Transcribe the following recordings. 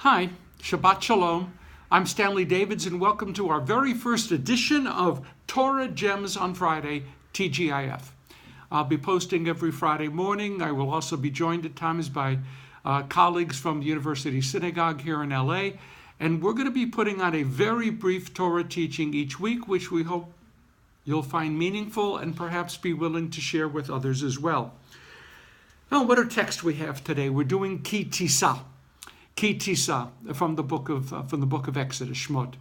Hi, Shabbat Shalom. I'm Stanley Davids, and welcome to our very first edition of Torah Gems on Friday, TGIF. I'll be posting every Friday morning. I will also be joined at times by colleagues from the University Synagogue here in LA, and we're going to be putting on a very brief Torah teaching each week, which we hope you'll find meaningful and perhaps be willing to share with others as well. Now, what a text we have today. We're doing Ki Tisa from the book of Exodus, Shmot.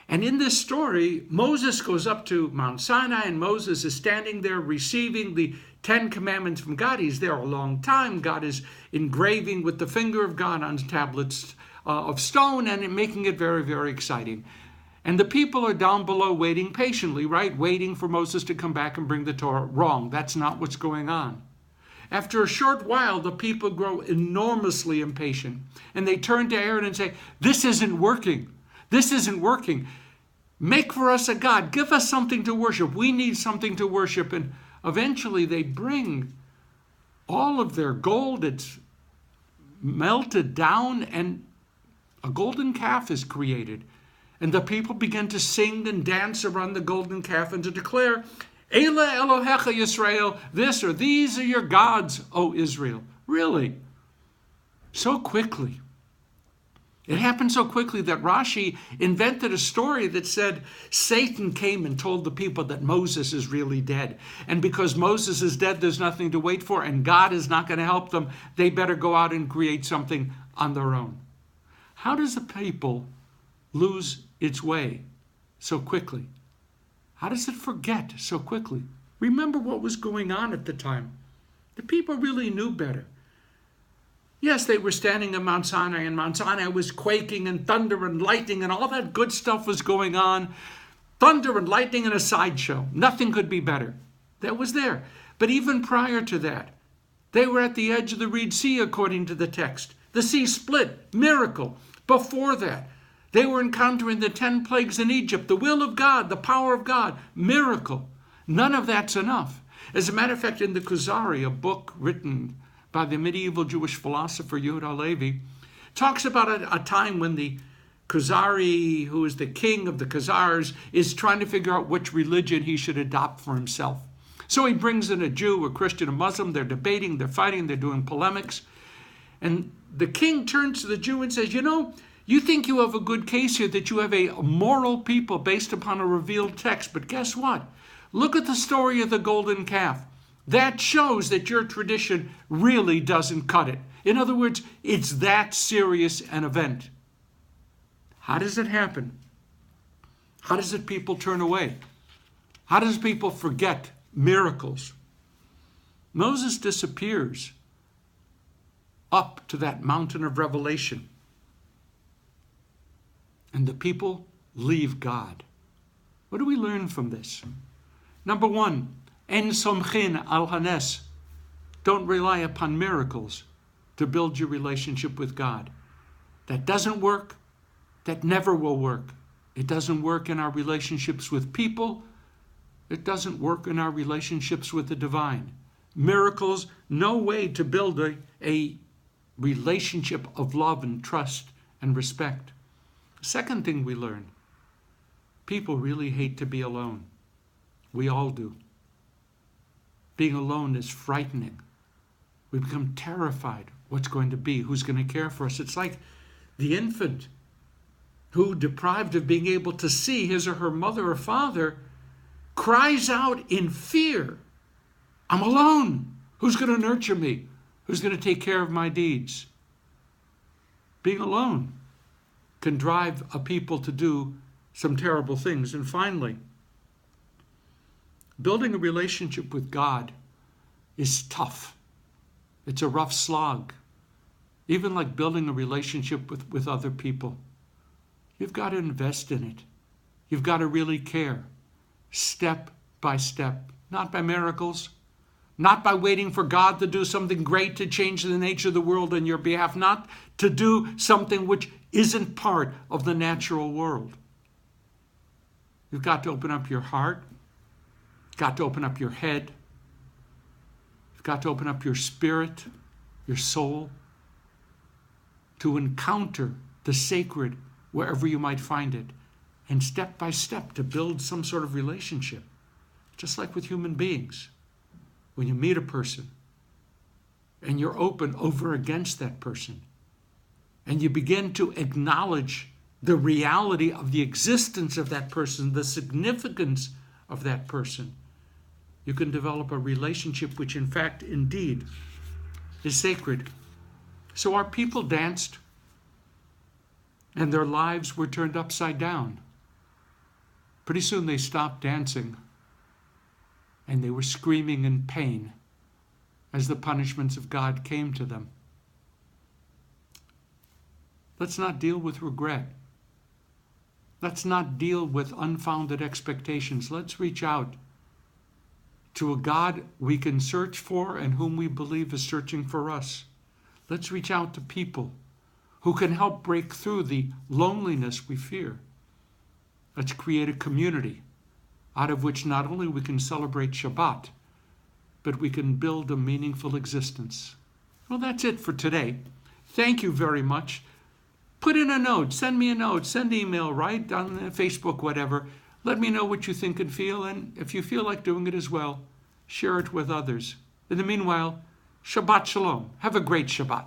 And in this story, Moses goes up to Mount Sinai, and Moses is standing there receiving the 10 Commandments from God. He's there a long time. God is engraving with the finger of God on tablets of stone and making it very, very exciting. And the people are down below waiting patiently, right? Waiting for Moses to come back and bring the Torah. Wrong. That's not what's going on. After a short while, the people grow enormously impatient. And they turn to Aaron and say, "This isn't working. This isn't working. Make for us a God. Give us something to worship. We need something to worship." And eventually they bring all of their gold. It's melted down and a golden calf is created. And the people begin to sing and dance around the golden calf and to declare, "Ele Elohecha Yisrael," this or these are your gods, O Israel. Really? So quickly. It happened so quickly that Rashi invented a story that said Satan came and told the people that Moses is really dead. And because Moses is dead, there's nothing to wait for, and God is not going to help them. They better go out and create something on their own. How does the people lose its way so quickly? How does it forget so quickly? Remember what was going on at the time. The people really knew better. Yes, they were standing on Mount Sinai, and Mount Sinai was quaking, and thunder and lightning, and all that good stuff was going on. Thunder and lightning and a sideshow. Nothing could be better. That was there. But even prior to that, they were at the edge of the Reed Sea, according to the text. The sea split. Miracle. Before that, they were encountering the 10 plagues in Egypt, the will of God, the power of God, miracle. None of that's enough. As a matter of fact, in the Kuzari, a book written by the medieval Jewish philosopher Yehuda Halevi, talks about a time when the Kuzari, who is the king of the Khazars, is trying to figure out which religion he should adopt for himself. So he brings in a Jew, a Christian, a Muslim. They're debating, they're fighting, they're doing polemics. And the king turns to the Jew and says, you think you have a good case here, that you have a moral people based upon a revealed text. But guess what? Look at the story of the golden calf. That shows that your tradition really doesn't cut it. In other words, it's that serious an event. How does it happen? How does it people turn away? How does people forget miracles? Moses disappears up to that mountain of revelation. And the people leave God. What do we learn from this? Number one, en somchin al hanes. Don't rely upon miracles to build your relationship with God. That doesn't work. That never will work. It doesn't work in our relationships with people. It doesn't work in our relationships with the divine. Miracles, no way to build a relationship of love and trust and respect. Second thing we learn, people really hate to be alone. We all do. Being alone is frightening. We become terrified. What's going to be? Who's going to care for us? It's like the infant who, deprived of being able to see his or her mother or father, cries out in fear, "I'm alone. Who's going to nurture me? Who's going to take care of my deeds?" Being alone can drive a people to do some terrible things. And finally, building a relationship with God is tough. It's a rough slog. Even like building a relationship with other people. You've got to invest in it. You've got to really care. Step by step. Not by miracles. Not by waiting for God to do something great to change the nature of the world on your behalf. Not to do something which isn't part of the natural world. You've got to open up your heart. You've got to open up your head. You've got to open up your spirit, your soul, to encounter the sacred wherever you might find it, and step by step to build some sort of relationship. Just like with human beings. When you meet a person and you're open over against that person, and you begin to acknowledge the reality of the existence of that person, the significance of that person, you can develop a relationship which in fact, indeed, is sacred. So our people danced, and their lives were turned upside down. Pretty soon they stopped dancing, and they were screaming in pain as the punishments of God came to them. Let's not deal with regret. Let's not deal with unfounded expectations. Let's reach out to a God we can search for and whom we believe is searching for us. Let's reach out to people who can help break through the loneliness we fear. Let's create a community out of which not only we can celebrate Shabbat, but we can build a meaningful existence. Well, that's it for today. Thank you very much. Put in a note, send me a note, send email, write on Facebook, whatever. Let me know what you think and feel, and if you feel like doing it as well, share it with others. In the meanwhile, Shabbat Shalom. Have a great Shabbat.